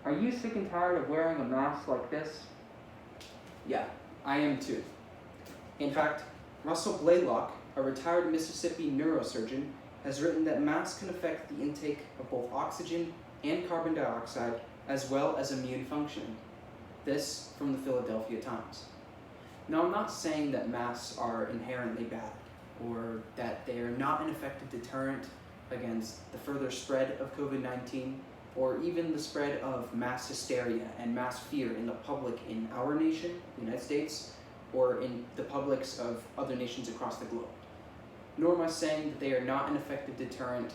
Are you sick and tired of wearing a mask like this? Yeah, I am too. In fact, Russell Blaylock, a retired Mississippi neurosurgeon, has written that masks can affect the intake of both oxygen and carbon dioxide as well as immune functioning. This from the Philadelphia Times. Now, I'm not saying that masks are inherently bad or that they are not an effective deterrent against the further spread of COVID-19 or even the spread of mass hysteria and mass fear in the public in our nation, the United States, or in the publics of other nations across the globe. Nor am I saying that they are not an effective deterrent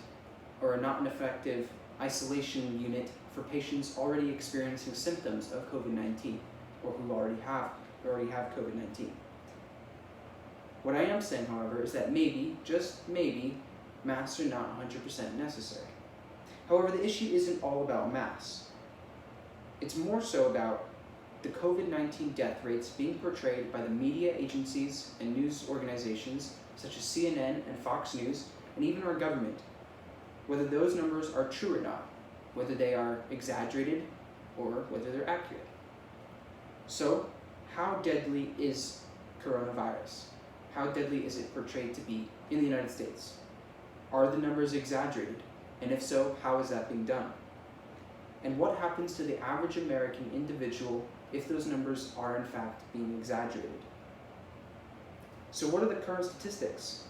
or not an effective isolation unit for patients already experiencing symptoms of COVID-19 or who already have COVID-19. What I am saying, however, is that maybe, just maybe, masks are not 100% necessary. However, the issue isn't all about masks. It's more so about the COVID-19 death rates being portrayed by the media agencies and news organizations such as CNN and Fox News, and even our government, whether those numbers are true or not, whether they are exaggerated or whether they're accurate. So, how deadly is coronavirus? How deadly is it portrayed to be in the United States? Are the numbers exaggerated? And if so, how is that being done? And what happens to the average American individual if those numbers are in fact being exaggerated? So what are the current statistics?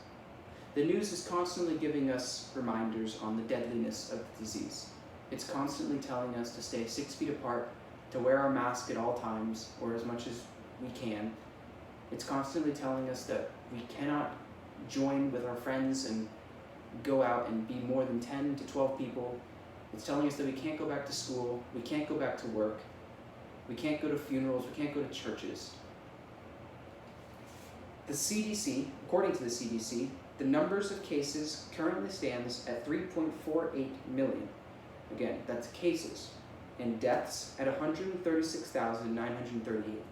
The news is constantly giving us reminders on the deadliness of the disease. It's constantly telling us to stay 6 feet apart, to wear our mask at all times, or as much as we can. It's constantly telling us that we cannot join with our friends and go out and be more than 10 to 12 people. It's telling us that we can't go back to school, we can't go back to work, we can't go to funerals, we can't go to churches. The CDC, according to the CDC, the numbers of cases currently stands at 3.48 million. Again, that's cases. And deaths at 136,938.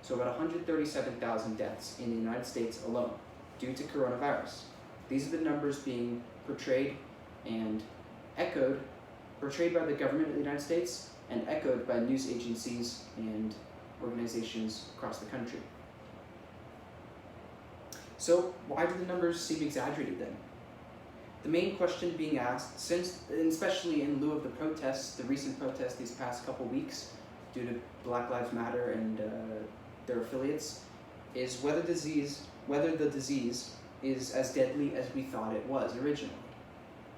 So about 137,000 deaths in the United States alone due to coronavirus. These are the numbers being portrayed and portrayed by the government of the United States and echoed by news agencies and organizations across the country. So why do the numbers seem exaggerated then? The main question being asked, especially in lieu of the protests, the recent protests these past couple weeks due to Black Lives Matter and their affiliates, is whether the disease is as deadly as we thought it was originally,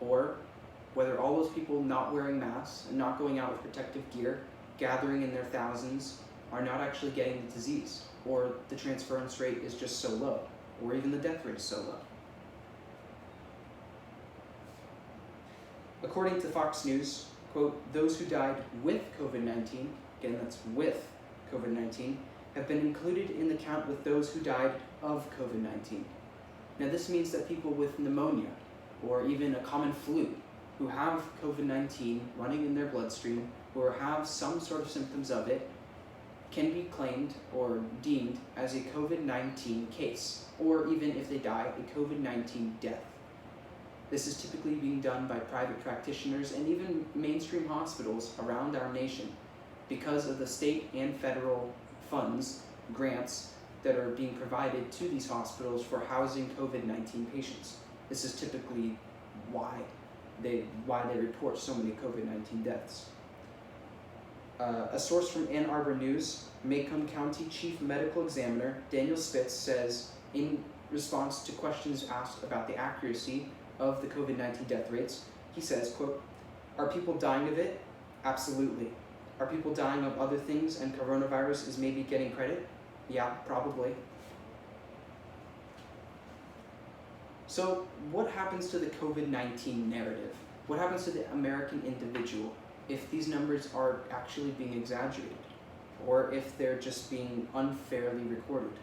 or whether all those people not wearing masks and not going out with protective gear, gathering in their thousands, are not actually getting the disease, or the transference rate is just so low, or even the death rate is so low. According to Fox News, quote, those who died with COVID-19, again that's with COVID-19, have been included in the count with those who died of COVID-19. Now this means that people with pneumonia, or even a common flu, who have COVID-19 running in their bloodstream, or have some sort of symptoms of it, can be claimed or deemed as a COVID-19 case, or even if they die, a COVID-19 death. This is typically being done by private practitioners and even mainstream hospitals around our nation because of the state and federal funds, grants, that are being provided to these hospitals for housing COVID-19 patients. This is typically why they report so many COVID-19 deaths. A source from Ann Arbor News, Macomb County Chief Medical Examiner Daniel Spitz says, in response to questions asked about the accuracy of the COVID-19 death rates, he says, quote, are people dying of it? Absolutely. Are people dying of other things and coronavirus is maybe getting credit? Yeah, probably. So what happens to the COVID-19 narrative? What happens to the American individual if these numbers are actually being exaggerated, or if they're just being unfairly recorded?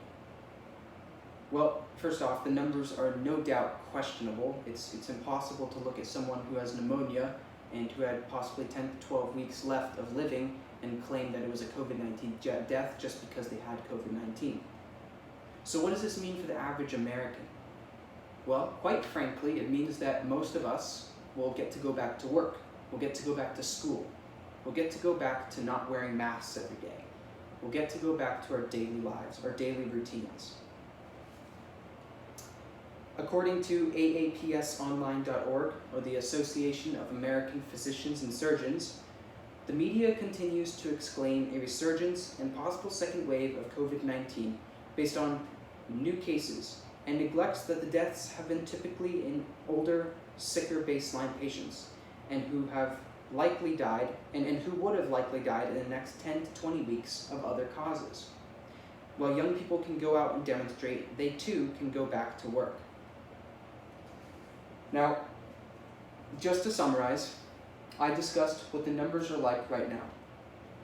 Well, first off, the numbers are no doubt questionable. It's impossible to look at someone who has pneumonia and who had possibly 10 to 12 weeks left of living and claim that it was a COVID-19 death just because they had COVID-19. So what does this mean for the average American? Well, quite frankly, it means that most of us will get to go back to work. We'll get to go back to school. we'll get to go back to not wearing masks every day. We'll get to go back to our daily lives, our daily routines. According to AAPSonline.org, or the Association of American Physicians and Surgeons, the media continues to exclaim a resurgence and possible second wave of COVID-19 based on new cases, and neglects that the deaths have been typically in older, sicker baseline patients, and who have likely died, and who would have likely died in the next 10 to 20 weeks of other causes. While young people can go out and demonstrate, they too can go back to work. Now, just to summarize, I discussed what the numbers are like right now,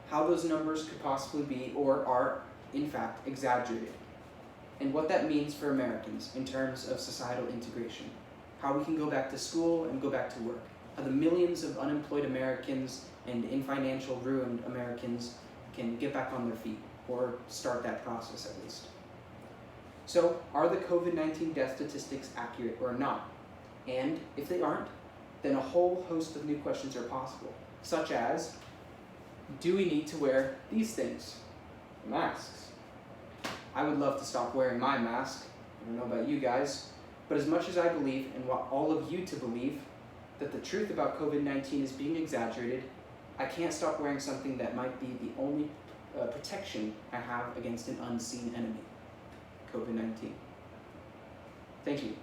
how those numbers could possibly be or are, in fact, exaggerated, and what that means for Americans in terms of societal integration, how we can go back to school and go back to work, how the millions of unemployed Americans and in financial ruined Americans can get back on their feet, or start that process at least. So, are the COVID-19 death statistics accurate or not? And if they aren't, then a whole host of new questions are possible, such as, do we need to wear these things? Masks. I would love to stop wearing my mask. I don't know about you guys, but as much as I believe, and want all of you to believe, that the truth about COVID-19 is being exaggerated, I can't stop wearing something that might be the only protection I have against an unseen enemy, COVID-19. Thank you.